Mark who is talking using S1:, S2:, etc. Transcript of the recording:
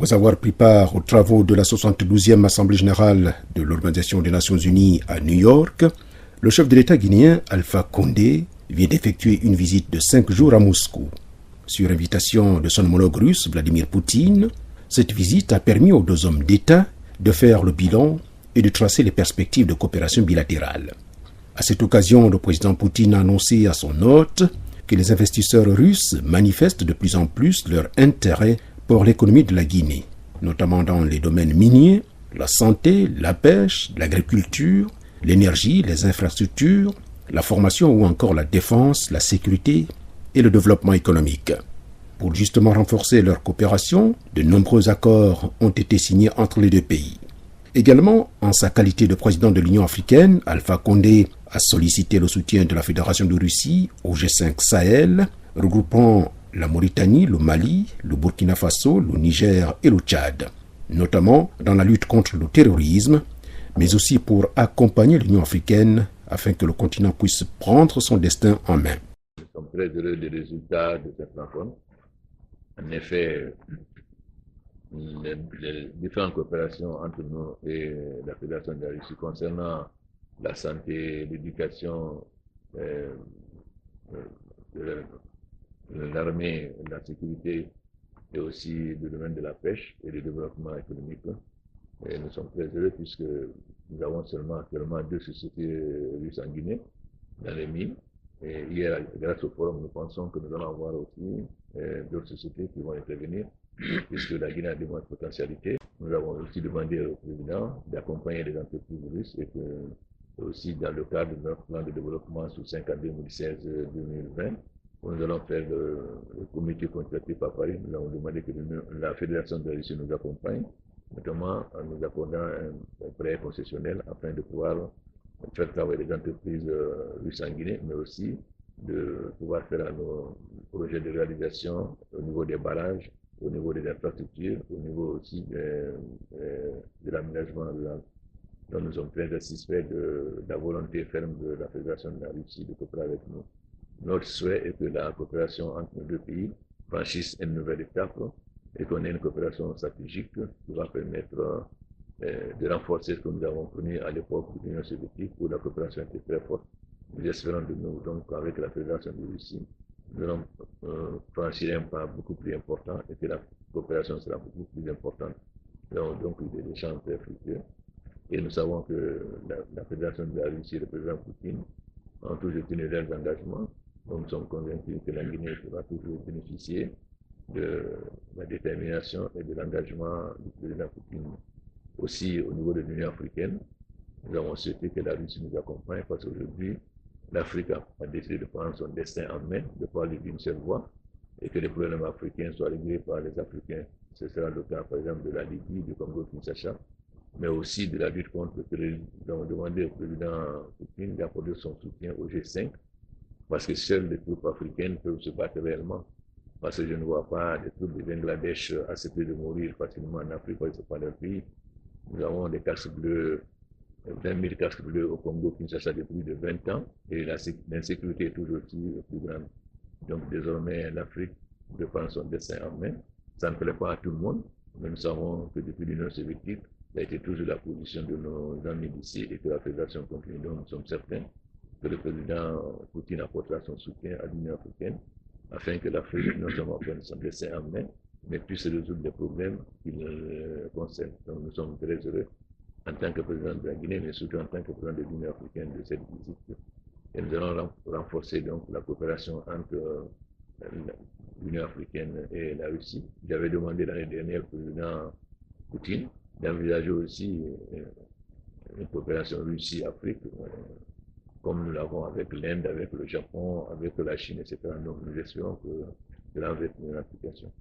S1: Après avoir pris part aux travaux de la 72e Assemblée générale de l'Organisation des Nations Unies à New York, le chef de l'État guinéen, Alpha Condé, vient d'effectuer une visite de 5 jours à Moscou. Sur invitation de son homologue russe, Vladimir Poutine, cette visite a permis aux deux hommes d'État de faire le bilan et de tracer les perspectives de coopération bilatérale. À cette occasion, le président Poutine a annoncé à son hôte que les investisseurs russes manifestent de plus en plus leur intérêt pour l'économie de la Guinée, notamment dans les domaines miniers, la santé, la pêche, l'agriculture, l'énergie, les infrastructures, la formation ou encore la défense, la sécurité et le développement économique. Pour justement renforcer leur coopération, de nombreux accords ont été signés entre les deux pays. Également, en sa qualité de président de l'Union africaine, Alpha Condé a sollicité le soutien de la Fédération de Russie au G5 Sahel, regroupant la Mauritanie, le Mali, le Burkina Faso, le Niger et le Tchad, notamment dans la lutte contre le terrorisme, mais aussi pour accompagner l'Union africaine afin que le continent puisse prendre son destin en main.
S2: Nous sommes très heureux des résultats de cette rencontre. En effet, les différentes coopérations entre nous et la Fédération de la Russie concernant la santé, l'éducation, l'armée, la sécurité et aussi le domaine de la pêche et du développement économique. Et nous sommes très heureux puisque nous avons seulement actuellement 2 sociétés russes en Guinée, dans les mines. Et hier, grâce au forum, nous pensons que nous allons avoir aussi d'autres sociétés qui vont intervenir, puisque la Guinée a de bonnes potentialités. Nous avons aussi demandé au président d'accompagner les entreprises russes et que, aussi dans le cadre de notre plan de développement sous 5 ans 2016-2020, où nous allons faire le comité consultatif à Paris. Nous avons demandé que la Fédération de la Russie nous accompagne, notamment en nous accordant un prêt concessionnel afin de pouvoir faire travailler les entreprises russes en Guinée, mais aussi de pouvoir faire nos projets de réalisation au niveau des barrages, au niveau des infrastructures, au niveau aussi de l'aménagement rural. Donc nous sommes très satisfaits de la volonté ferme de la Fédération de la Russie de coopérer avec nous. Notre souhait est que la coopération entre nos deux pays franchisse une nouvelle étape et qu'on ait une coopération stratégique qui va permettre de renforcer ce que nous avons connu à l'époque de l'Union soviétique où la coopération était très forte. Nous espérons de nous, donc, avec la Fédération de Russie, nous allons franchir un pas beaucoup plus important et que la coopération sera beaucoup plus importante. Donc, il y a des champs très fructueux. Et nous savons que la Fédération de la Russie et le président Poutine ont toujours tenu leurs engagements. Donc, nous sommes convaincus que la Guinée va toujours bénéficier de la détermination et de l'engagement du président Poutine. Aussi, au niveau de l'Union africaine, nous avons souhaité que la Russie nous accompagne parce qu'aujourd'hui, l'Afrique a décidé de prendre son destin en main, de parler d'une seule voix, et que les problèmes africains soient réglés par les Africains. Ce sera le cas, par exemple, de la Libye, du Congo-Kinshasa, mais aussi de la lutte contre le terrorisme. Nous avons demandé au président Poutine d'accorder son soutien au G5, parce que seules les troupes africaines peuvent se battre réellement. Parce que je ne vois pas des troupes du Bangladesh accepter de mourir facilement en Afrique, parce que ce n'est pas leur pays. Nous avons des casques bleus, 20 000 casques bleus au Congo-Kinshasa depuis plus de 20 ans, et l'insécurité est toujours plus grande. Donc désormais, l'Afrique de prendre son destin en main. Ça ne plaît pas à tout le monde, mais nous savons que depuis l'Union soviétique, ça a été toujours la position de nos amis d'ici et que la Fédération continue. Donc nous sommes certains que le président Poutine apportera son soutien à l'Union africaine afin que l'Afrique non seulement prenne son destin en main, mais puisse résoudre les problèmes qui le concernent. Donc nous sommes très heureux en tant que président de la Guinée, mais surtout en tant que président de l'Union africaine de cette visite. Et nous allons renforcer donc la coopération entre l'Union africaine et la Russie. J'avais demandé l'année dernière au président Poutine d'envisager aussi une coopération Russie-Afrique, comme nous l'avons avec l'Inde, avec le Japon, avec la Chine, etc. Donc nous espérons que cela va être une application.